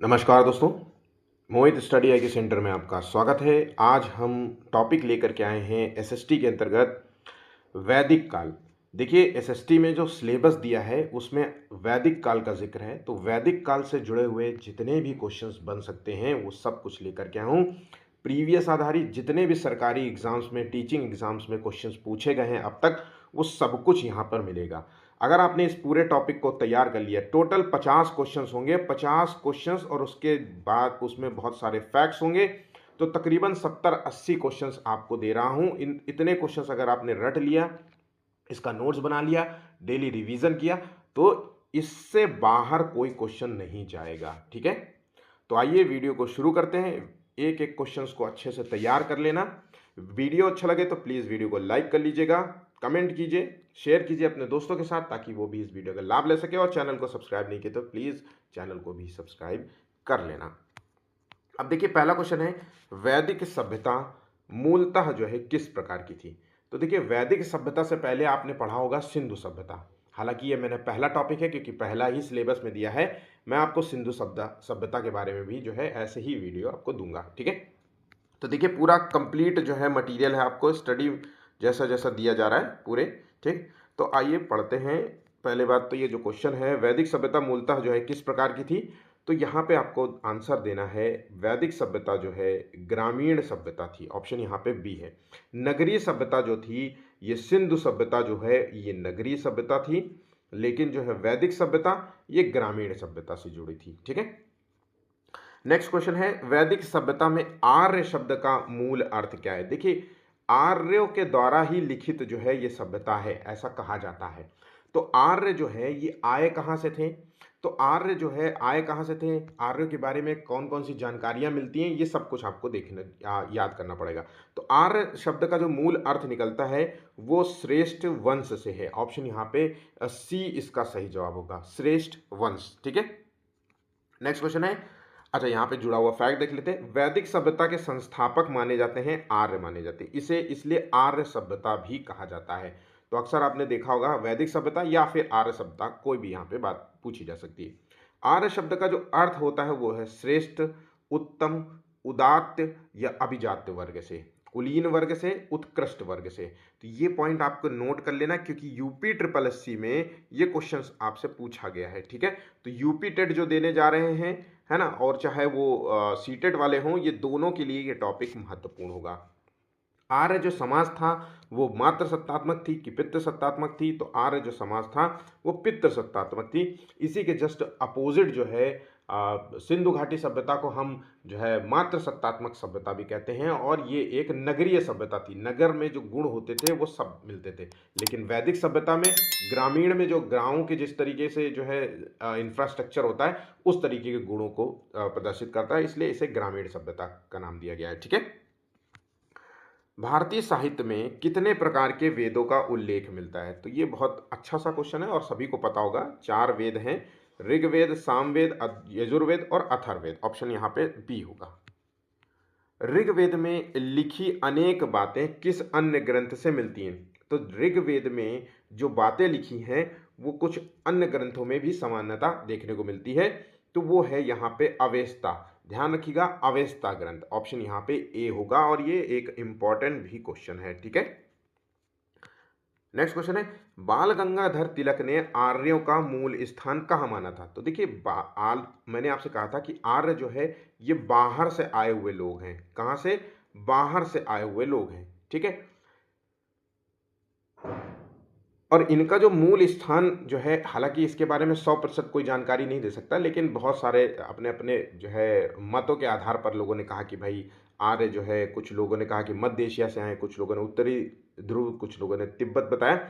नमस्कार दोस्तों, मोहित स्टडी आई सेंटर में आपका स्वागत है। आज हम टॉपिक लेकर के आए हैं एसएसटी के अंतर्गत वैदिक काल। देखिए, एसएसटी में जो सिलेबस दिया है उसमें वैदिक काल का जिक्र है, तो वैदिक काल से जुड़े हुए जितने भी क्वेश्चंस बन सकते हैं वो सब कुछ लेकर के आया हूँ। प्रीवियस आधारित जितने भी सरकारी एग्जाम्स में, टीचिंग एग्जाम्स में क्वेश्चंस पूछे गए हैं अब तक, वो सब कुछ यहाँ पर मिलेगा। अगर आपने इस पूरे टॉपिक को तैयार कर लिया, टोटल 50 क्वेश्चंस होंगे, 50 क्वेश्चंस और उसके बाद उसमें बहुत सारे फैक्ट्स होंगे, तो तकरीबन 70-80 क्वेश्चंस आपको दे रहा हूँ। इतने क्वेश्चंस अगर आपने रट लिया, इसका नोट्स बना लिया, डेली रिवीजन किया, तो इससे बाहर कोई क्वेश्चन नहीं जाएगा। ठीक है, तो आइए वीडियो को शुरू करते हैं। एक एक क्वेश्चंस को अच्छे से तैयार कर लेना। वीडियो अच्छा लगे तो प्लीज़ वीडियो को लाइक कर लीजिएगा, कमेंट कीजिए, शेयर कीजिए अपने दोस्तों के साथ ताकि वो भी इस वीडियो का लाभ ले सके, और चैनल को सब्सक्राइब नहीं किया तो प्लीज़ चैनल को भी सब्सक्राइब कर लेना। अब देखिए, पहला क्वेश्चन है, वैदिक सभ्यता मूलतः जो है किस प्रकार की थी। तो देखिए, वैदिक सभ्यता से पहले आपने पढ़ा होगा सिंधु सभ्यता। हालांकि ये मैंने पहला टॉपिक है क्योंकि पहला ही सिलेबस में दिया है। मैं आपको सिंधु सभ्यता के बारे में भी जो है ऐसे ही वीडियो आपको दूंगा। ठीक है, तो देखिए पूरा कंप्लीट जो है मटेरियल है आपको स्टडी जैसा जैसा दिया जा रहा है पूरे। ठीक, तो आइए पढ़ते हैं। पहले बात तो ये जो क्वेश्चन है, वैदिक सभ्यता मूलतः जो है किस प्रकार की थी, तो यहाँ पे आपको आंसर देना है, वैदिक सभ्यता जो है ग्रामीण सभ्यता थी। ऑप्शन यहाँ पे बी है। नगरीय सभ्यता जो थी, ये सिंधु सभ्यता जो है ये नगरीय सभ्यता थी, लेकिन जो है वैदिक सभ्यता ये ग्रामीण सभ्यता से जुड़ी थी। ठीक है, नेक्स्ट क्वेश्चन है, वैदिक सभ्यता में आर्य शब्द का मूल अर्थ क्या है। देखिए, आर्यों के द्वारा ही लिखित जो है ये सभ्यता है, ऐसा कहा जाता है। तो आर्य जो है ये आए कहाँ से थे, तो आर्य जो है आए कहाँ से थे, आर्यों के बारे में कौन कौन सी जानकारियां मिलती हैं, ये सब कुछ आपको देखना याद करना पड़ेगा। तो आर्य शब्द का जो मूल अर्थ निकलता है वो श्रेष्ठ वंश से है। ऑप्शन यहाँ पे सी इसका सही जवाब होगा, श्रेष्ठ वंश। ठीक है, नेक्स्ट क्वेश्चन है, अच्छा यहाँ पे जुड़ा हुआ फैक्ट देख लेते हैं। वैदिक सभ्यता के संस्थापक माने जाते हैं आर्य माने जाते हैं, इसे इसलिए आर्य सभ्यता भी कहा जाता है। तो अक्सर आपने देखा होगा वैदिक सभ्यता या फिर आर्य सभ्यता, कोई भी यहाँ पे बात पूछी जा सकती है। आर्य शब्द का जो अर्थ होता है वो है श्रेष्ठ, उत्तम, उदात्त या अभिजात्य वर्ग से, कुलीन वर्ग से, उत्कृष्ट वर्ग से। तो ये पॉइंट आपको नोट कर लेना क्योंकि यूपी ट्रिपल एससी में ये क्वेश्चंस आपसे पूछा गया है। ठीक है, तो यूपी टेट जो देने जा रहे हैं, है ना, और चाहे वो सीटेट वाले हों, ये दोनों के लिए ये टॉपिक महत्वपूर्ण होगा। आर्य जो समाज था वो मात्र सत्तात्मक थी कि पितृ सत्तात्मक थी, तो आर्य जो समाज था वो पितृ सत्तात्मक थी। इसी के जस्ट अपोजिट जो है सिंधु घाटी सभ्यता को हम जो है मात्र सत्तात्मक सभ्यता भी कहते हैं, और ये एक नगरीय सभ्यता थी। नगर में जो गुण होते थे वो सब मिलते थे, लेकिन वैदिक सभ्यता में ग्रामीण में जो गाँव के जिस तरीके से जो है इंफ्रास्ट्रक्चर होता है उस तरीके के गुणों को प्रदर्शित करता है, इसलिए इसे ग्रामीण सभ्यता का नाम दिया गया है। ठीक है, भारतीय साहित्य में कितने प्रकार के वेदों का उल्लेख मिलता है। तो ये बहुत अच्छा सा क्वेश्चन है और सभी को पता होगा। 4 वेद हैं, ऋग्वेद, सामवेद, यजुर्वेद और अथर्ववेद। ऑप्शन यहाँ पे बी होगा। ऋग्वेद में लिखी अनेक बातें किस अन्य ग्रंथ से मिलती हैं। तो ऋग्वेद में जो बातें लिखी हैं वो कुछ अन्य ग्रंथों में भी समानता देखने को मिलती है, तो वो है यहाँ पे अवेस्ता। ध्यान रखिएगा, अवेस्ता ग्रंथ। ऑप्शन यहाँ पे ए होगा और ये एक इंपॉर्टेंट भी क्वेश्चन है। ठीक है, नेक्स्ट क्वेश्चन है, बाल गंगाधर तिलक ने आर्यों का मूल स्थान कहाँ माना था। तो देखिए, मैंने आपसे कहा था कि आर्य जो है ये बाहर से आए हुए लोग हैं। कहाँ से, बाहर से आए हुए लोग हैं। ठीक है, और इनका जो मूल स्थान जो है, हालांकि इसके बारे में 100% कोई जानकारी नहीं दे सकता, लेकिन बहुत सारे अपने अपने जो है मतों के आधार पर लोगों ने कहा कि भाई आर्य जो है, कुछ लोगों ने कहा कि मध्य एशिया से आए, कुछ लोगों ने उत्तरी ध्रुव, कुछ लोगों ने तिब्बत बताया,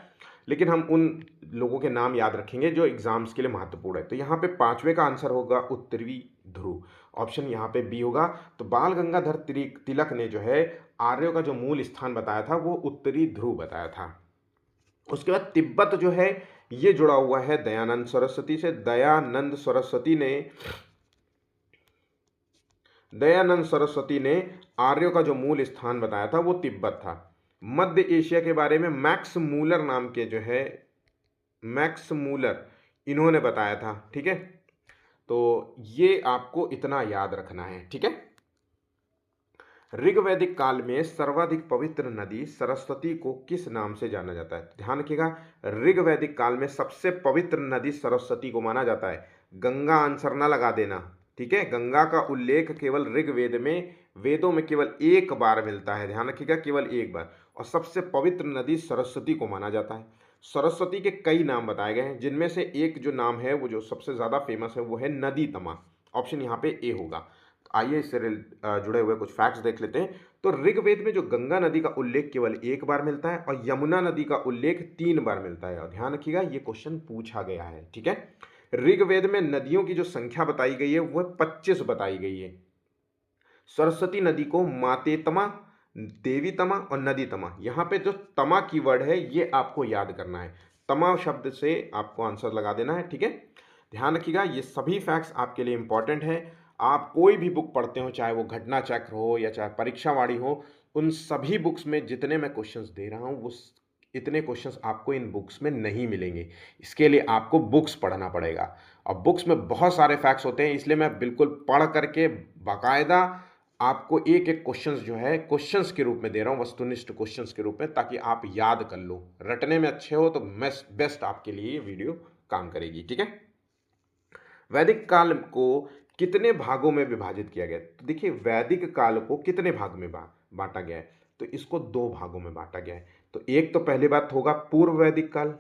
लेकिन हम उन लोगों के नाम याद रखेंगे जो एग्जाम्स के लिए महत्वपूर्ण है। तो यहाँ पे 5वें का आंसर होगा उत्तरी ध्रुव। ऑप्शन यहाँ पे बी होगा। तो बाल गंगाधर तिलक ने जो है आर्यों का जो मूल स्थान बताया था वो उत्तरी ध्रुव बताया था। उसके बाद तिब्बत जो है ये जुड़ा हुआ है दयानंद सरस्वती से। दयानंद सरस्वती ने आर्यों का जो मूल स्थान बताया था वो तिब्बत था। मध्य एशिया के बारे में मैक्स मूलर नाम के जो है, मैक्स मूलर, इन्होंने बताया था। ठीक है, तो ये आपको इतना याद रखना है, ठीक है। ऋग्वैदिक काल में सर्वाधिक पवित्र नदी सरस्वती को किस नाम से जाना जाता है? ध्यान रखिएगा, ऋग्वैदिक काल में सबसे पवित्र नदी सरस्वती को माना जाता है। गंगा आंसर ना लगा देना, ठीक है। गंगा का उल्लेख केवल ऋग्वेद में, वेदों में केवल एक बार मिलता है, ध्यान रखिएगा, केवल एक बार। और सबसे पवित्र नदी सरस्वती को माना जाता है। सरस्वती के कई नाम बताए गए हैं, जिनमें से एक जो नाम है वो जो सबसे ज़्यादा फेमस है वो है नदी तमा। ऑप्शन यहाँ पे ए होगा। आइए इससे जुड़े हुए कुछ फैक्ट्स देख लेते हैं। तो ऋग्वेद में जो गंगा नदी का उल्लेख केवल एक बार मिलता है और यमुना नदी का उल्लेख 3 बार मिलता है। और ध्यान रखिएगा, ये क्वेश्चन पूछा गया है, ठीक है। ऋग्वेद में नदियों की जो संख्या बताई गई है वह 25 बताई गई है। सरस्वती नदी को माते तमा, देवी तमा और नदी तमा, यहाँ पे जो तमा की वर्ड है ये आपको याद करना है। तमा शब्द से आपको आंसर लगा देना है, ठीक है। ध्यान रखिएगा, ये सभी फैक्ट्स आपके लिए इंपॉर्टेंट है। आप कोई भी बुक पढ़ते हो, चाहे वो घटना चक्र हो या चाहे परीक्षावाणी हो, उन सभी बुक्स में जितने मैं क्वेश्चंस दे रहा हूँ वो इतने क्वेश्चंस आपको इन बुक्स में नहीं मिलेंगे। इसके लिए आपको बुक्स पढ़ना पड़ेगा। और बुक्स में बहुत सारे फैक्ट्स होते हैं, इसलिए मैं बिल्कुल पढ़ करके बाकायदा आपको एक एक क्वेश्चंस जो है क्वेश्चंस के रूप में दे रहा हूँ, वस्तुनिष्ठ क्वेश्चंस के रूप में, ताकि आप याद कर लो। रटने में अच्छे हो तो बेस्ट आपके लिए ये वीडियो काम करेगी, ठीक है। वैदिक काल को कितने भागों में विभाजित किया गया? तो देखिए, वैदिक काल को कितने भाग में बांटा गया है? तो इसको 2 भागों में बांटा गया है। तो एक तो पहली बात होगा पूर्व वैदिक काल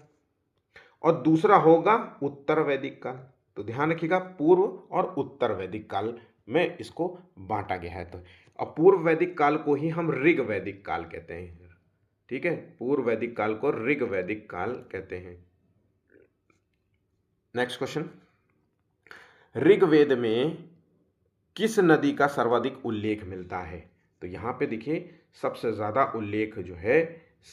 और दूसरा होगा उत्तर वैदिक काल। तो ध्यान रखिएगा, पूर्व और उत्तर वैदिक काल में इसको बांटा गया है। तो अब पूर्व वैदिक काल को ही हम ऋग वैदिक काल कहते हैं, ठीक है। पूर्व वैदिक काल को ऋग वैदिक काल कहते हैं। नेक्स्ट क्वेश्चन, ऋग्वेद में किस नदी का सर्वाधिक उल्लेख मिलता है? तो यहाँ पे देखिए, सबसे ज़्यादा उल्लेख जो है,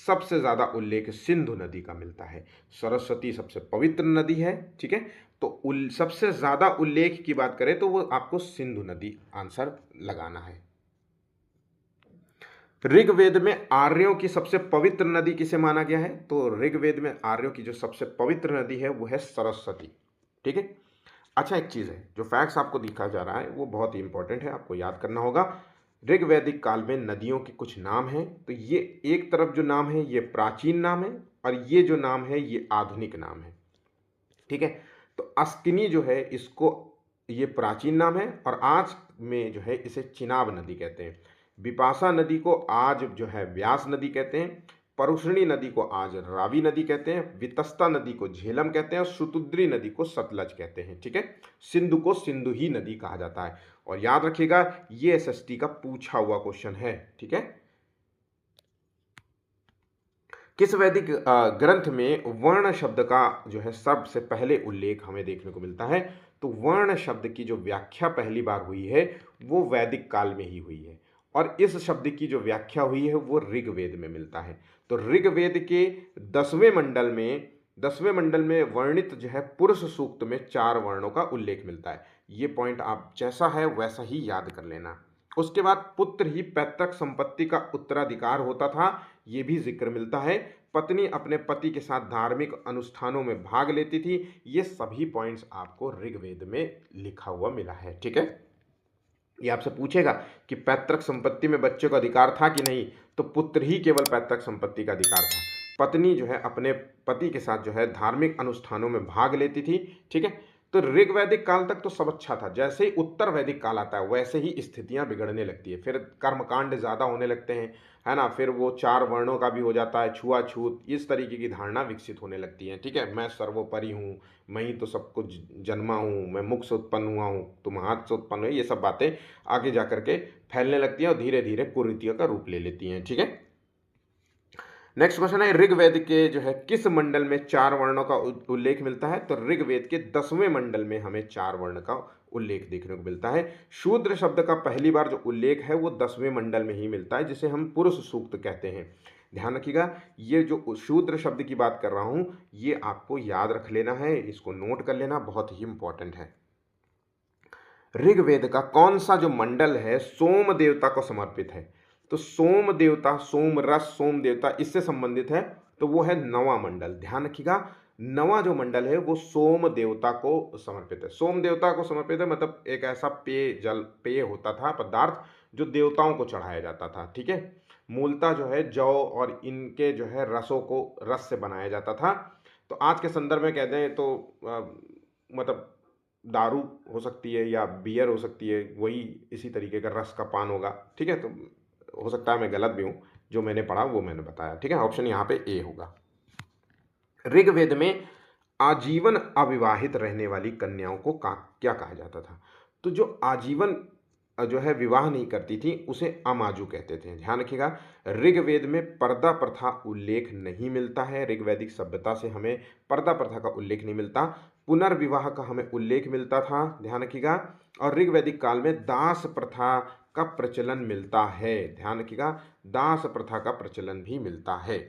सबसे ज़्यादा उल्लेख सिंधु नदी का मिलता है। सरस्वती सबसे पवित्र नदी है, ठीक है। तो सबसे ज़्यादा उल्लेख की बात करें तो वो आपको सिंधु नदी आंसर लगाना है। ऋग्वेद में आर्यों की सबसे पवित्र नदी किसे माना गया है? तो ऋग्वेद में आर्यों की जो सबसे पवित्र नदी है वो है सरस्वती, ठीक है। अच्छा, एक चीज़ है, जो फैक्ट्स आपको दिखा जा रहा है वो बहुत ही इंपॉर्टेंट है, आपको याद करना होगा। ऋग्वैदिक काल में नदियों के कुछ नाम हैं। तो ये एक तरफ जो नाम है ये प्राचीन नाम है और ये जो नाम है ये आधुनिक नाम है, ठीक है। तो अस्किनी जो है इसको, ये प्राचीन नाम है और आज में जो है इसे चिनाब नदी कहते हैं। बिपाशा नदी को आज जो है व्यास नदी कहते हैं। परुष्णी नदी को आज रावी नदी कहते हैं। वितस्ता नदी को झेलम कहते हैं और सुतुद्री नदी को सतलज कहते हैं, ठीक है। सिंधु को सिंधु ही नदी कहा जाता है। और याद रखिएगा, ये एसएसटी का पूछा हुआ क्वेश्चन है, ठीक है। किस वैदिक ग्रंथ में वर्ण शब्द का जो है सबसे पहले उल्लेख हमें देखने को मिलता है? तो वर्ण शब्द की जो व्याख्या पहली बार हुई है वो वैदिक काल में ही हुई है और इस शब्द की जो व्याख्या हुई है वो ऋग्वेद में मिलता है। तो ऋग्वेद के 10वें मंडल में वर्णित जो है पुरुष सूक्त में 4 वर्णों का उल्लेख मिलता है। ये पॉइंट आप जैसा है वैसा ही याद कर लेना। उसके बाद पुत्र ही पैतृक संपत्ति का उत्तराधिकार होता था, ये भी जिक्र मिलता है। पत्नी अपने पति के साथ धार्मिक अनुष्ठानों में भाग लेती थी। ये सभी पॉइंट्स आपको ऋग्वेद में लिखा हुआ मिला है, ठीक है। ये आपसे पूछेगा कि पैतृक संपत्ति में बच्चे को अधिकार था कि नहीं, तो पुत्र ही केवल पैतृक संपत्ति का अधिकार था। पत्नी जो है अपने पति के साथ जो है धार्मिक अनुष्ठानों में भाग लेती थी, ठीक है। तो ऋग्वैदिक काल तक तो सब अच्छा था। जैसे ही उत्तर वैदिक काल आता है वैसे ही स्थितियां बिगड़ने लगती है, फिर कर्मकांड ज़्यादा होने लगते हैं, है ना। फिर वो 4 वर्णों का भी हो जाता है, छुआछूत, इस तरीके की धारणा विकसित होने लगती है, ठीक है। मैं सर्वोपरि हूँ, मैं ही तो सब कुछ जन्मा हूँ, मैं मुख से उत्पन्न हुआ हूँ, तुम हाथ से उत्पन्न हुए, ये सब बातें आगे जा करके फैलने लगती हैं और धीरे धीरे कुरीतियों का रूप ले लेती हैं, ठीक है। नेक्स्ट क्वेश्चन है, ऋग्वेद के जो है किस मंडल में 4 वर्णों का उल्लेख मिलता है? तो ऋग्वेद के 10वें मंडल में हमें 4 वर्ण का उल्लेख देखने को मिलता है। शूद्र शब्द का पहली बार जो उल्लेख है वो 10वें मंडल में ही मिलता है, जिसे हम पुरुष सूक्त कहते हैं। ध्यान रखिएगा, ये जो शूद्र शब्द की बात कर रहा हूँ ये आपको याद रख लेना है, इसको नोट कर लेना, बहुत ही इंपॉर्टेंट है। ऋग्वेद का कौन सा जो मंडल है सोम देवता को समर्पित है? तो सोम देवता, सोम रस, सोम देवता, इससे संबंधित है, तो वो है 9वां मंडल। ध्यान रखिएगा, नवा जो मंडल है वो सोम देवता को समर्पित है। सोम देवता को समर्पित है मतलब एक ऐसा पेय होता था, पदार्थ जो देवताओं को चढ़ाया जाता था, ठीक है। मूलतः जो है जौ और इनके जो है रसों को रस से बनाया जाता था। तो आज के संदर्भ में कहते हैं तो मतलब दारू हो सकती है या बियर हो सकती है, वही इसी तरीके का रस का पान होगा, ठीक है। तो हो सकता है मैं गलत भी हूँ, जो मैंने पढ़ा वो मैंने बताया, ठीक है। ऑप्शन यहाँ पे ए होगा। ऋग्वेद में आजीवन अविवाहित रहने वाली कन्याओं को क्या कहा जाता था? तो जो आजीवन जो है विवाह नहीं करती थी उसे अमाजु कहते थे। ध्यान रखिएगा, ऋग्वेद में पर्दा प्रथा उल्लेख नहीं मिलता है। ऋग्वैदिक सभ्यता से हमें पर्दा प्रथा का उल्लेख नहीं मिलता, पुनर्विवाह का हमें उल्लेख मिलता था। ध्यान रखिएगा, और ऋग्वैदिक काल में दास प्रथा का प्रचलन मिलता है। ध्यान रखिएगा, दास प्रथा का प्रचलन भी मिलता है।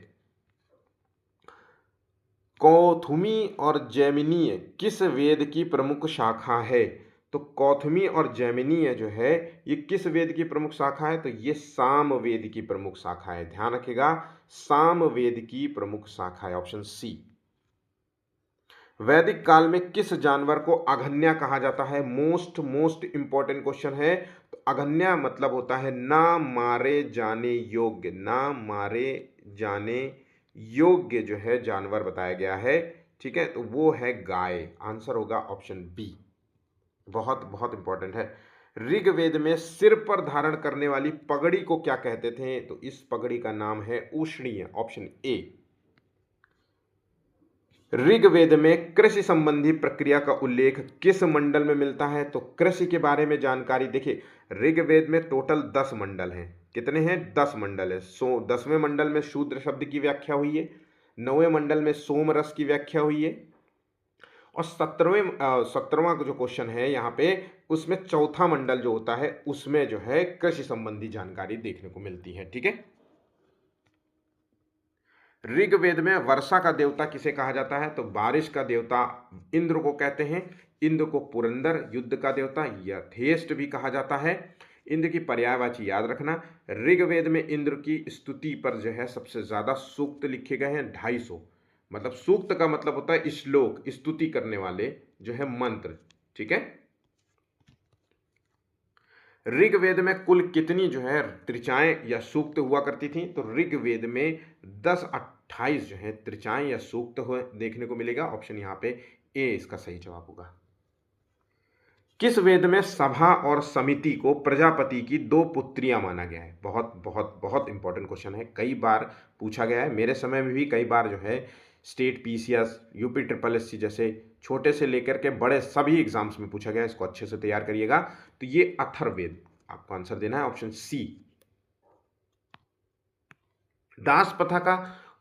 कौथुमी और जैमिनीय किस वेद की प्रमुख शाखा है? तो कौथुमी और जैमिनीय जो है ये किस वेद की प्रमुख शाखा है? तो ये साम वेद की प्रमुख शाखा है। ध्यान रखिएगा, साम वेद की प्रमुख शाखा है, ऑप्शन सी। वैदिक काल में किस जानवर को अघन्या कहा जाता है? मोस्ट इंपॉर्टेंट क्वेश्चन है। तो अघन्या मतलब होता है ना मारे जाने योग्य, ना मारे जाने योग्य जो है जानवर बताया गया है, ठीक है। तो वो है गाय, आंसर होगा ऑप्शन बी। बहुत बहुत इंपॉर्टेंट है। ऋग्वेद में सिर पर धारण करने वाली पगड़ी को क्या कहते थे? तो इस पगड़ी का नाम है उष्णीय, ऑप्शन ए। ऋग्वेद में कृषि संबंधी प्रक्रिया का उल्लेख किस मंडल में मिलता है? तो कृषि के बारे में जानकारी देखिए, ऋग्वेद में टोटल 10 मंडल हैं। कितने हैं? 10 मंडल है। 10वें मंडल में शूद्र शब्द की व्याख्या हुई है, 9वें मंडल में सोम रस की व्याख्या हुई है, और 17वां जो क्वेश्चन है यहाँ पे, उसमें चौथा मंडल जो होता है उसमें जो है कृषि संबंधी जानकारी देखने को मिलती है, ठीक है। ऋग्वेद में वर्षा का देवता किसे कहा जाता है? तो बारिश का देवता इंद्र को कहते हैं। इंद्र को पुरंदर, युद्ध का देवता, यथेष्ट भी कहा जाता है। इंद्र की पर्यायवाची याद रखना। ऋग्वेद में इंद्र की स्तुति पर जो है सबसे ज्यादा सूक्त लिखे गए हैं, 250। मतलब सूक्त का मतलब होता है श्लोक, स्तुति करने वाले जो है मंत्र, ठीक है। ऋग्वेद में कुल कितनी जो है त्रिचाएं या सूक्त हुआ करती थी? तो ऋग्वेद में 10-28 जो है त्रिचाएं या सूक्त हुए देखने को मिलेगा। ऑप्शन यहाँ पे ए इसका सही जवाब होगा। किस वेद में सभा और समिति को प्रजापति की 2 पुत्रियां माना गया है? बहुत बहुत बहुत इंपॉर्टेंट क्वेश्चन है, कई बार पूछा गया है, मेरे समय में भी कई बार जो है state PCS, UP triple SC जैसे छोटे से लेकर के बड़े सभी एग्जाम्स में पूछा गया है। इसको अच्छे से तैयार करिएगा। तो ये अथर्ववेद आपको आंसर देना है, ऑप्शन सी। दास प्रथा का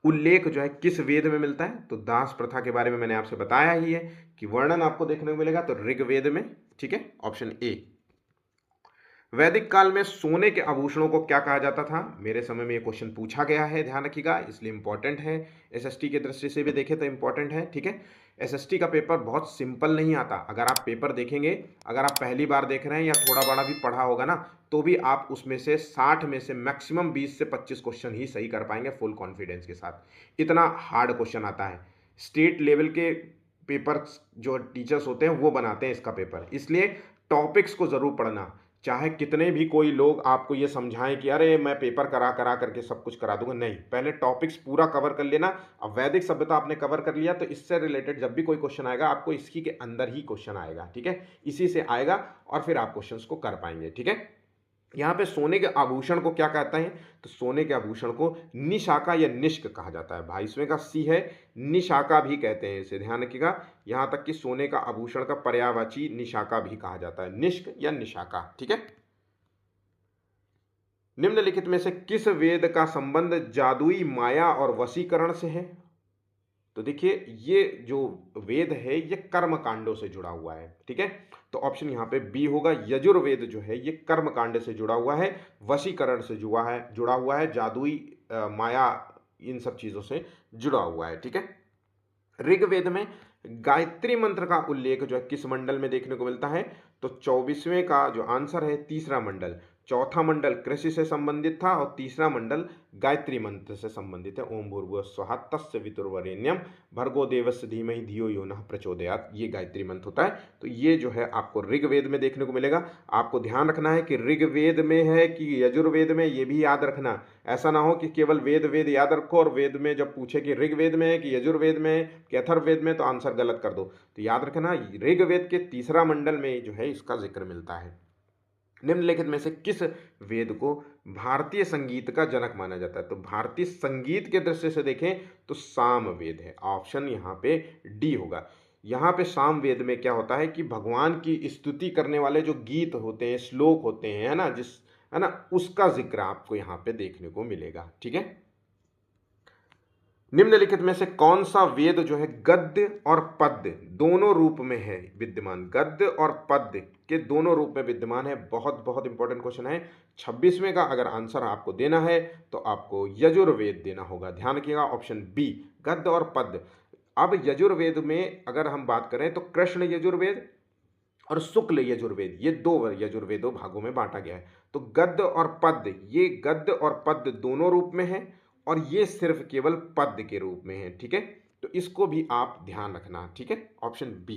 उल्लेख जो है किस वेद में मिलता है? तो दास प्रथा के बारे में मैंने आपसे बताया ही है कि वर्णन आपको देखने को मिलेगा तो ऋग्वेद में, ठीक है, ऑप्शन ए। वैदिक काल में सोने के आभूषणों को क्या कहा जाता था? मेरे समय में ये क्वेश्चन पूछा गया है, ध्यान रखिएगा, इसलिए इंपॉर्टेंट है। एसएसटी की दृष्टि से भी देखें तो इंपॉर्टेंट है, ठीक है। एसएसटी का पेपर बहुत सिंपल नहीं आता। अगर आप पेपर देखेंगे, अगर आप पहली बार देख रहे हैं या थोड़ा बड़ा भी पढ़ा होगा ना, तो भी आप उसमें से 60 में से मैक्सिमम 20 से 25 क्वेश्चन ही सही कर पाएंगे फुल कॉन्फिडेंस के साथ। इतना हार्ड क्वेश्चन आता है। स्टेट लेवल के पेपर जो टीचर्स होते हैं वो बनाते हैं इसका पेपर, इसलिए टॉपिक्स को ज़रूर पढ़ना। चाहे कितने भी कोई लोग आपको ये समझाएं कि अरे मैं पेपर करा करा करके सब कुछ करा दूंगा, नहीं, पहले टॉपिक्स पूरा कवर कर लेना। अब वैदिक सभ्यता आपने कवर कर लिया तो इससे रिलेटेड जब भी कोई क्वेश्चन आएगा आपको इसी के अंदर ही क्वेश्चन आएगा, ठीक है, इसी से आएगा और फिर आप क्वेश्चंस को कर पाएंगे, ठीक है। यहाँ पे सोने के आभूषण को क्या कहते हैं? तो सोने के आभूषण को निशाका या निष्क कहा जाता है। 22वें का सी है, निशाका भी कहते हैं इसे, ध्यान रखिएगा। यहाँ तक कि सोने का आभूषण का पर्यायवाची निशाका भी कहा जाता है, निष्क या निशाका, ठीक है। निम्नलिखित में से किस वेद का संबंध जादुई माया और वशीकरण से है? तो देखिए ये जो वेद है ये कर्म कांडों से जुड़ा हुआ है, ठीक है। तो ऑप्शन यहाँ पे बी होगा, यजुर्वेद जो है ये कर्म कांड से जुड़ा हुआ है, वशीकरण से जुड़ा हुआ है, जादुई माया इन सब चीजों से जुड़ा हुआ है, ठीक है। ऋग्वेद में गायत्री मंत्र का उल्लेख जो है किस मंडल में देखने को मिलता है? तो 24वें का जो आंसर है, तीसरा मंडल, चौथा मंडल कृषि से संबंधित था और तीसरा मंडल गायत्री मंत्र से संबंधित है। ओम भूर्भुवः स्वः तस्य वितुर्वरेण्यम भर्गो देवस्य धीमहि धियो यो नः प्रचोदयात्, ये गायत्री मंत्र होता है। तो ये जो है आपको ऋग्वेद में देखने को मिलेगा। आपको ध्यान रखना है कि ऋग्वेद में है कि यजुर्वेद में, ये भी याद रखना। ऐसा ना हो कि केवल वेद वेद याद रखो और वेद में जब पूछे कि ऋग्वेद में है कि यजुर्वेद में है कि अथर्ववेद में, तो आंसर गलत कर दो। तो याद रखना ऋग्वेद के तीसरा मंडल में जो है इसका जिक्र मिलता है। निम्नलिखित में से किस वेद को भारतीय संगीत का जनक माना जाता है? तो भारतीय संगीत के दृष्टि से देखें तो साम वेद है। ऑप्शन यहाँ पे डी होगा। यहाँ पे साम वेद में क्या होता है कि भगवान की स्तुति करने वाले जो गीत होते हैं, श्लोक होते हैं, है ना, है ना, उसका जिक्र आपको यहाँ पे देखने को मिलेगा। ठीक है। निम्नलिखित में से कौन सा वेद जो है गद्य और पद्य दोनों रूप में है विद्यमान? गद्य और पद्य के दोनों रूप में विद्यमान है। बहुत बहुत इंपॉर्टेंट क्वेश्चन है। 26वें का अगर आंसर आपको देना है तो आपको यजुर्वेद देना होगा। ध्यान रखिएगा, ऑप्शन बी गद्य और पद्य। अब यजुर्वेद में अगर हम बात करें तो कृष्ण यजुर्वेद और शुक्ल यजुर्वेद, ये दो यजुर्वेदों भागों में बांटा गया है। तो गद्य और पद्य, ये गद्य और पद्य दोनों रूप में है और ये सिर्फ केवल पद्य के रूप में है। ठीक है, तो इसको भी आप ध्यान रखना। ठीक है, ऑप्शन बी।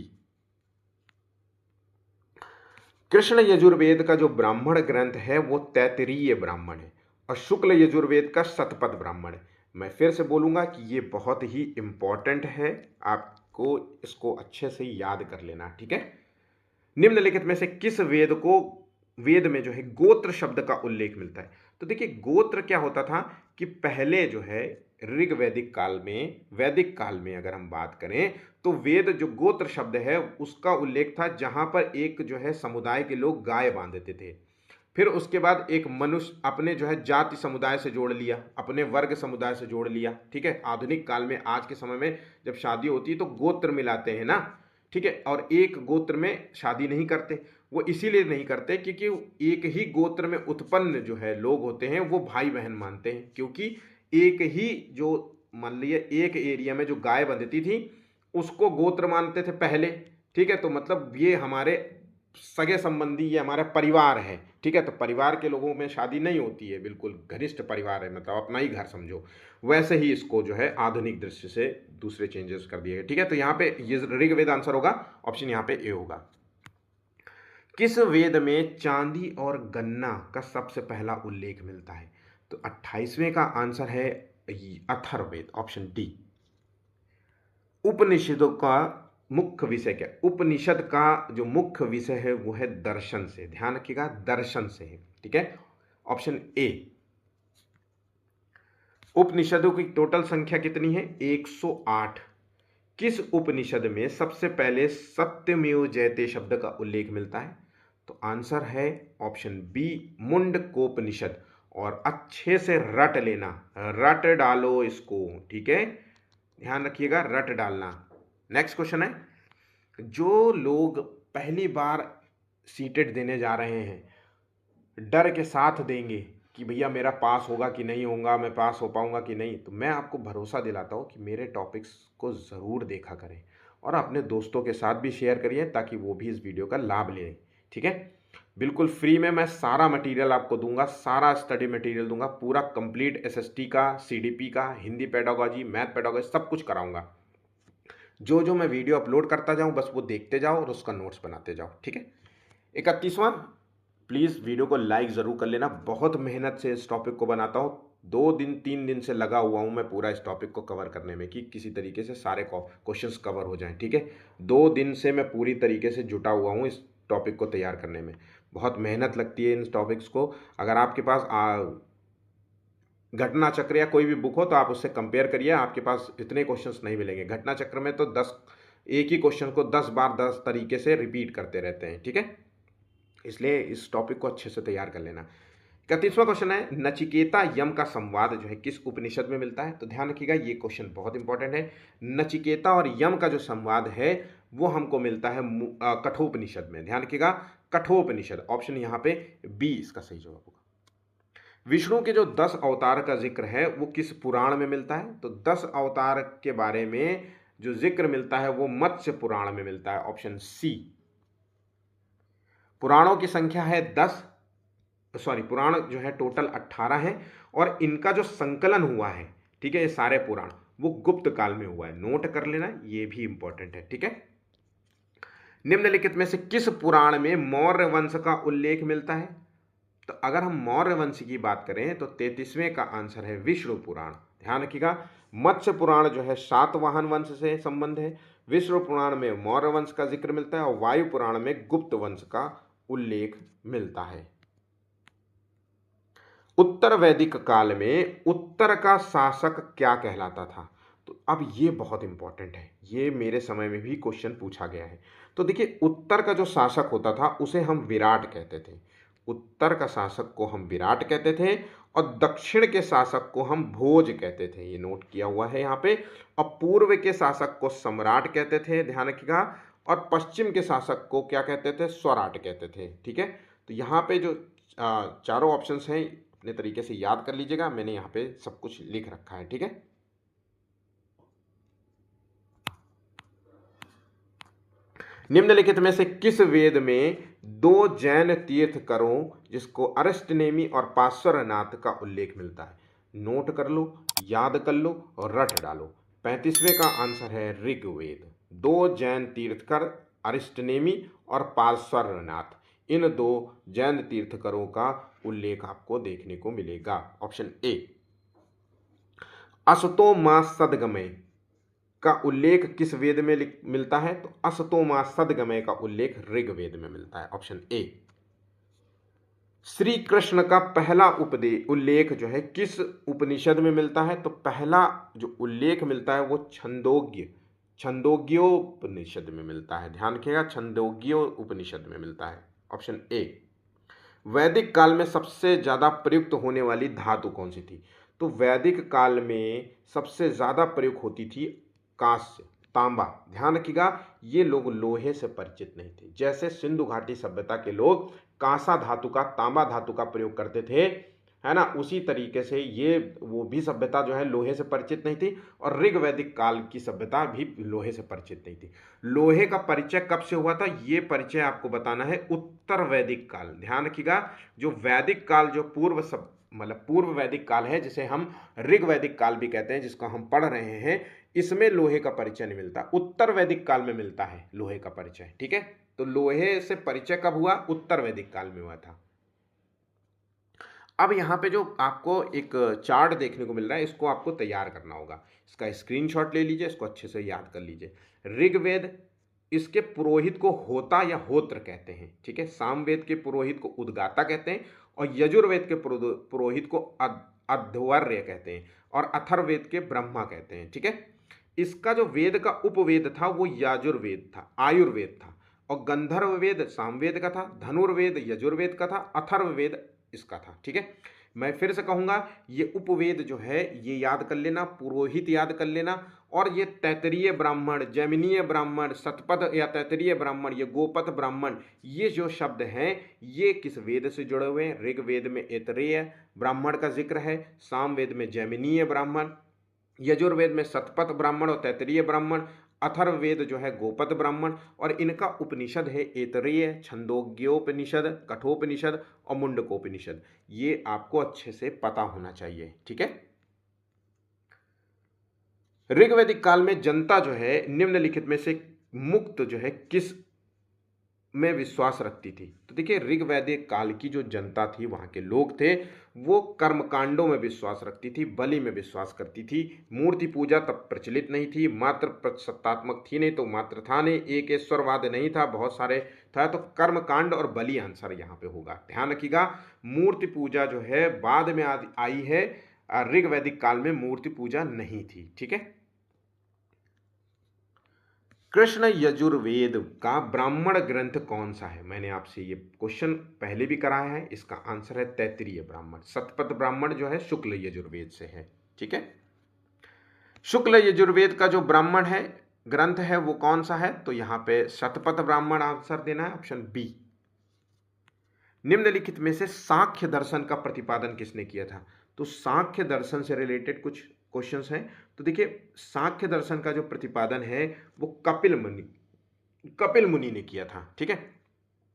कृष्ण यजुर्वेद का जो ब्राह्मण ग्रंथ है वो तैत्तिरीय ब्राह्मण है और शुक्ल यजुर्वेद का शतपथ ब्राह्मण है। मैं फिर से बोलूंगा कि ये बहुत ही इंपॉर्टेंट है, आपको इसको अच्छे से याद कर लेना। ठीक है। निम्नलिखित में से किस वेद में जो है गोत्र शब्द का उल्लेख मिलता है? तो देखिए, गोत्र क्या होता था कि पहले जो है ऋग्वैदिक काल में, वैदिक काल में अगर हम बात करें तो वेद जो गोत्र शब्द है उसका उल्लेख था जहां पर एक जो है समुदाय के लोग गाय बांधते थे। फिर उसके बाद एक मनुष्य अपने जो है जाति समुदाय से जोड़ लिया, अपने वर्ग समुदाय से जोड़ लिया। ठीक है। आधुनिक काल में, आज के समय में जब शादी होती है तो गोत्र मिलाते हैं ना। ठीक है। और एक गोत्र में शादी नहीं करते। वो इसीलिए नहीं करते क्योंकि एक ही गोत्र में उत्पन्न जो है लोग होते हैं वो भाई बहन मानते हैं, क्योंकि एक ही जो, मान लीजिए एक एरिया में जो गाय बंधती थी उसको गोत्र मानते थे पहले। ठीक है। तो मतलब ये हमारे सगे संबंधी, ये हमारा परिवार है। ठीक है। तो परिवार के लोगों में शादी नहीं होती है, बिल्कुल घनिष्ठ परिवार है, मतलब अपना ही घर समझो। वैसे ही इसको जो है आधुनिक दृष्टि से दूसरे चेंजेस कर दिए गए। ठीक है। तो यहाँ पे ये ऋग्वेद आंसर होगा, ऑप्शन यहाँ पे ए होगा। किस वेद में चांदी और गन्ना का सबसे पहला उल्लेख मिलता है? तो 28वें का आंसर है अथर्ववेद, ऑप्शन डी। उपनिषदों का मुख्य विषय क्या? उपनिषद का जो मुख्य विषय है वो है दर्शन से। ध्यान रखिएगा, दर्शन से है। ठीक है, ऑप्शन ए। उपनिषदों की टोटल संख्या कितनी है? 108। किस उपनिषद में सबसे पहले सत्यमेव जयते शब्द का उल्लेख मिलता है? तो आंसर है ऑप्शन बी मुंडकोपनिषद। और अच्छे से रट लेना, रट डालो इसको। ठीक है, ध्यान रखिएगा, रट डालना। नेक्स्ट क्वेश्चन है, जो लोग पहली बार सीटेट देने जा रहे हैं डर के साथ देंगे कि भैया मेरा पास होगा कि नहीं होगा, मैं पास हो पाऊंगा कि नहीं, तो मैं आपको भरोसा दिलाता हूँ कि मेरे टॉपिक्स को ज़रूर देखा करें और अपने दोस्तों के साथ भी शेयर करिए ताकि वो भी इस वीडियो का लाभ लें। ठीक है, बिल्कुल फ्री में मैं सारा मटेरियल आपको दूंगा, सारा स्टडी मटेरियल दूंगा, पूरा कंप्लीट एसएसटी का, सीडीपी का, हिंदी पेडागोजी, मैथ पेडागोजी, सब कुछ कराऊंगा। जो जो मैं वीडियो अपलोड करता जाऊं बस वो देखते जाओ और उसका नोट्स बनाते जाओ। ठीक है। 31वां, प्लीज़ वीडियो को लाइक ज़रूर कर लेना। बहुत मेहनत से इस टॉपिक को बनाता हूँ, 2-3 दिन से लगा हुआ हूँ मैं पूरा इस टॉपिक को कवर करने में कि किसी तरीके से सारे क्वेश्चंस कवर हो जाएं। ठीक है, 2 दिन से मैं पूरी तरीके से जुटा हुआ हूँ इस टॉपिक को तैयार करने में। बहुत मेहनत लगती है इन टॉपिक्स को। अगर आपके पास घटना चक्र या कोई भी बुक हो तो आप उससे कंपेयर करिए, आपके पास इतने क्वेश्चंस नहीं मिलेंगे। घटना चक्र में तो 10 एक ही क्वेश्चन को 10 बार 10 तरीके से रिपीट करते रहते हैं। ठीक है, इसलिए इस टॉपिक को अच्छे से तैयार कर लेना। 31वां क्वेश्चन है, नचिकेता यम का संवाद जो है किस उपनिषद में मिलता है? तो ध्यान रखिएगा, ये क्वेश्चन बहुत इंपॉर्टेंट है। नचिकेता और यम का जो संवाद है वो हमको मिलता है कठोपनिषद में। ध्यान रखिएगा, कठोपनिषद, ऑप्शन यहाँ पे बी इसका सही जवाब होगा। विष्णु के जो 10 अवतार का जिक्र है वो किस पुराण में मिलता है? तो 10 अवतार के बारे में जो जिक्र मिलता है वो मत्स्य पुराण में मिलता है, ऑप्शन सी। पुराणों की संख्या है 10 सॉरी पुराण जो है टोटल 18 हैं, और इनका जो संकलन हुआ है, ठीक है, ये सारे पुराण वो गुप्त काल में हुआ है, नोट कर लेना, ये भी इंपॉर्टेंट है, ठीक है। निम्नलिखित में से किस पुराण में मौर्य वंश का उल्लेख मिलता है? तो अगर हम मौर्य वंश की बात करें तो 33वें का आंसर है विष्णु पुराण। ध्यान रखिएगा, मत्स्य पुराण जो है सातवाहन वंश से संबंध है, विष्णु पुराण में मौर्य वंश का जिक्र मिलता है, और वायु पुराण में गुप्त वंश का उल्लेख मिलता है। उत्तर वैदिक काल में उत्तर का शासक क्या कहलाता था? तो अब ये बहुत इंपॉर्टेंट है, ये मेरे समय में भी क्वेश्चन पूछा गया है। तो देखिए, उत्तर का जो शासक होता था उसे हम विराट कहते थे, उत्तर का शासक को हम विराट कहते थे, और दक्षिण के शासक को हम भोज कहते थे, ये नोट किया हुआ है यहाँ पे। और पूर्व के शासक को सम्राट कहते थे, ध्यान रखिएगा, और पश्चिम के शासक को क्या कहते थे? स्वराट कहते थे, ठीक है। तो यहाँ पे जो चारों ऑप्शंस हैं अपने तरीके से याद कर लीजिएगा, मैंने यहाँ पे सब कुछ लिख रखा है, ठीक है। निम्नलिखित में से किस वेद में दो जैन तीर्थकरों जिसको अरिष्टनेमी और पार्श्वनाथ का उल्लेख मिलता है? नोट कर लो, याद कर लो और रट डालो। 35वें का आंसर है ऋग्वेद। दो जैन तीर्थकर अरिष्टनेमी और पार्श्वनाथ, इन दो जैन तीर्थकरों का उल्लेख आपको देखने को मिलेगा। Option A. असतो मा सदगमय का उल्लेख किस वेद में मिलता है? तो असतो मा सदगमय का उल्लेख ऋग्वेद में मिलता है, ऑप्शन ए। श्री कृष्ण का पहला उल्लेख जो है किस उपनिषद में मिलता है? तो पहला जो उल्लेख मिलता है वो छंदोग्योपनिषद में मिलता है, ध्यान रखिएगा, छंदोग्यो उपनिषद में मिलता है, ऑप्शन ए। वैदिक काल में सबसे ज्यादा प्रयुक्त होने वाली धातु कौन सी थी? तो वैदिक काल में सबसे ज्यादा प्रयुक्त होती थी कांस्य, तांबा। ध्यान रखिएगा, ये लोग लोहे से परिचित नहीं थे, जैसे सिंधु घाटी सभ्यता के लोग कांसा धातु का, तांबा धातु का प्रयोग करते थे, है ना, उसी तरीके से ये वो भी सभ्यता जो है लोहे से परिचित नहीं थी, और ऋग्वैदिक काल की सभ्यता भी लोहे से परिचित नहीं थी। लोहे का परिचय कब से हुआ था? ये परिचय आपको बताना है उत्तर वैदिक काल। ध्यान रखिएगा, जो वैदिक काल जो पूर्व वैदिक काल है, जिसे हम ऋग्वैदिक काल भी कहते हैं, जिसको हम पढ़ रहे हैं, इसमें लोहे का परिचय नहीं मिलता, उत्तर वैदिक काल में मिलता है लोहे का परिचय, ठीक है। तो लोहे से परिचय कब हुआ? उत्तर वैदिक काल में हुआ था। अब यहाँ पे जो आपको एक चार्ट देखने को मिल रहा है, इसको आपको तैयार करना होगा, इसका स्क्रीनशॉट ले लीजिए, इसको अच्छे से याद कर लीजिए। ऋग्वेद, इसके पुरोहित को होता या होत्र कहते हैं, ठीक है। सामवेद के पुरोहित को उद्गाता कहते हैं, और यजुर्वेद के पुरोहित को अध्वर्य कहते हैं, और अथर्ववेद के ब्रह्मा कहते हैं, ठीक है। इसका जो वेद का उपवेद था वो यजुर्वेद था, आयुर्वेद था, और गंधर्व वेद सामवेद का था, धनुर्वेद यजुर्वेद का था, अथर्ववेद इसका था, ठीक है। मैं फिर से कहूंगा, ये उपवेद जो है ये याद कर लेना, पुरोहित याद कर लेना, और ये तैतरीय ब्राह्मण, जैमिनीय ब्राह्मण, शतपथ या तैतरीय ब्राह्मण, ये गोपथ ब्राह्मण, ये जो शब्द हैं ये किस वेद से जुड़े हुए हैं? ऋग्वेद में ऐतरेय ब्राह्मण का जिक्र है, सामवेद में जैमिनीय ब्राह्मण, यजुर्वेद में शतपथ ब्राह्मण और तैतरीय ब्राह्मण, अथर्ववेद जो है गोपद ब्राह्मण, और इनका उपनिषद है ऐतरेय, छंदोग्योपनिषद, कठोपनिषद और मुंडकोपनिषद। ये आपको अच्छे से पता होना चाहिए, ठीक है। ऋग्वैदिक काल में जनता जो है निम्नलिखित में से मुक्त जो है किस में विश्वास रखती थी? तो देखिए, ऋग्वैदिक काल की जो जनता थी, वहाँ के लोग थे, वो कर्मकांडों में विश्वास रखती थी, बलि में विश्वास करती थी। मूर्ति पूजा तब प्रचलित नहीं थी, मात्र सत्तात्मक थी नहीं, तो मात्र था नहीं, एक ईश्वरवाद नहीं था, बहुत सारे था, तो कर्मकांड और बलि आंसर यहाँ पे होगा। ध्यान रखिएगा, मूर्ति पूजा जो है बाद में आई है, ऋग्वैदिक काल में मूर्ति पूजा नहीं थी, ठीक है। कृष्ण यजुर्वेद का ब्राह्मण ग्रंथ कौन सा है? मैंने आपसे ये क्वेश्चन पहले भी कराया है, इसका आंसर है तैत्तिरीय ब्राह्मण। शतपथ ब्राह्मण जो है शुक्ल यजुर्वेद से है, ठीक है। शुक्ल यजुर्वेद का जो ब्राह्मण है ग्रंथ है वो कौन सा है? तो यहां पे शतपथ ब्राह्मण आंसर देना है, ऑप्शन बी। निम्नलिखित में से सांख्य दर्शन का प्रतिपादन किसने किया था? तो सांख्य दर्शन से रिलेटेड कुछ क्वेश्चंस हैं। तो देखिए, सांख्य दर्शन का जो प्रतिपादन है वो कपिल मुनि ने किया था, ठीक है।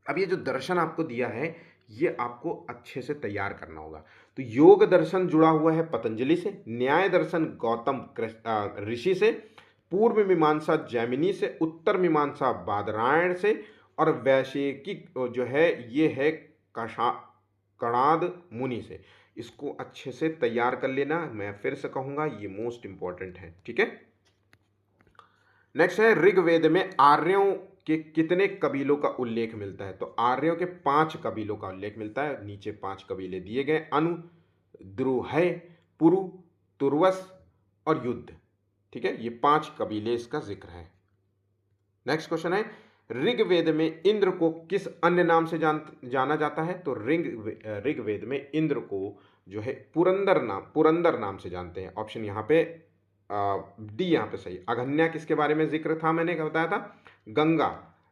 अब ये जो दर्शन आपको दिया है ये आपको अच्छे से तैयार करना होगा। तो योग दर्शन जुड़ा हुआ है पतंजलि से, न्याय दर्शन गौतम ऋषि से, पूर्व मीमांसा जैमिनी से, उत्तर मीमांसा बादरायण से, और वैशेषिकी जो है ये है कणाद मुनि से। इसको अच्छे से तैयार कर लेना, मैं फिर से कहूँगा ये मोस्ट इंपॉर्टेंट है, ठीक है। नेक्स्ट है ऋग्वेद में आर्यों के कितने कबीलों का उल्लेख मिलता है? तो आर्यों के 5 कबीलों का उल्लेख मिलता है। नीचे 5 कबीले दिए गए, अनु, द्रुहय, पुरु, तुर्वस और युद्ध, ठीक है। ये 5 कबीले इसका जिक्र है। नेक्स्ट क्वेश्चन है ऋग्वेद में इंद्र को किस अन्य नाम से जाना जाता है? तो ऋग्वेद में इंद्र को जो है पुरंदर नाम से जानते हैं। ऑप्शन यहाँ पे डी यहाँ पे सही। अघन्या किसके बारे में जिक्र था? मैंने क्या बताया था? गंगा,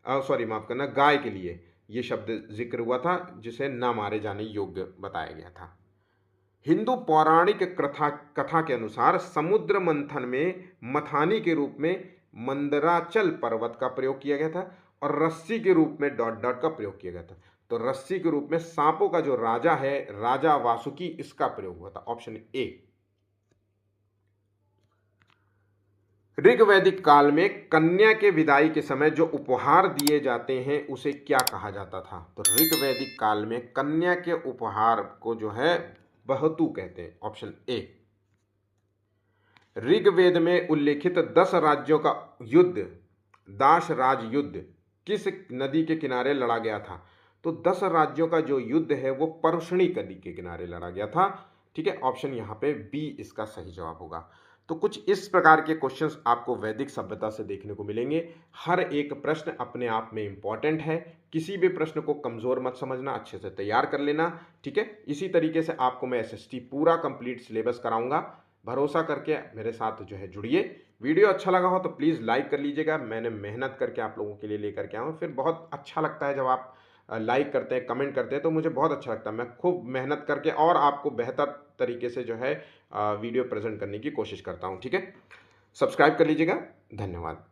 सॉरी माफ करना, गाय के लिए ये शब्द जिक्र हुआ था, जिसे न मारे जाने योग्य बताया गया था। हिंदू पौराणिक कथा के अनुसार समुद्र मंथन में मथानी के रूप में मंदराचल पर्वत का प्रयोग किया गया था और रस्सी के रूप में डॉट डॉट का प्रयोग किया गया था। तो रस्सी के रूप में सांपों का जो राजा है, राजा वासुकी, इसका प्रयोग हुआ था। Option A. ऋग्वैदिक काल में कन्या के विदाई के समय जो उपहार दिए जाते हैं उसे क्या कहा जाता था? तो ऋग्वैदिक काल में कन्या के उपहार को जो है बहतू कहते हैं। Option A. ऋग्वेद में उल्लेखित 10 राज्यों का युद्ध, दाश राज युद्ध, किस नदी के किनारे लड़ा गया था? तो 10 राज्यों का जो युद्ध है वो परशुनी नदी के किनारे लड़ा गया था, ठीक है। ऑप्शन यहाँ पे बी इसका सही जवाब होगा। तो कुछ इस प्रकार के क्वेश्चंस आपको वैदिक सभ्यता से देखने को मिलेंगे। हर एक प्रश्न अपने आप में इंपॉर्टेंट है। किसी भी प्रश्न को कमज़ोर मत समझना, अच्छे से तैयार कर लेना, ठीक है। इसी तरीके से आपको मैं एसएसटी पूरा कंप्लीट सिलेबस कराऊंगा। भरोसा करके मेरे साथ जो है जुड़िए। वीडियो अच्छा लगा हो तो प्लीज़ लाइक कर लीजिएगा। मैंने मेहनत करके आप लोगों के लिए लेकर के आया हूँ। फिर बहुत अच्छा लगता है जब आप लाइक करते हैं, कमेंट करते हैं, तो मुझे बहुत अच्छा लगता है। मैं खूब मेहनत करके और आपको बेहतर तरीके से जो है वीडियो प्रेजेंट करने की कोशिश करता हूँ, ठीक है। सब्सक्राइब कर लीजिएगा। धन्यवाद।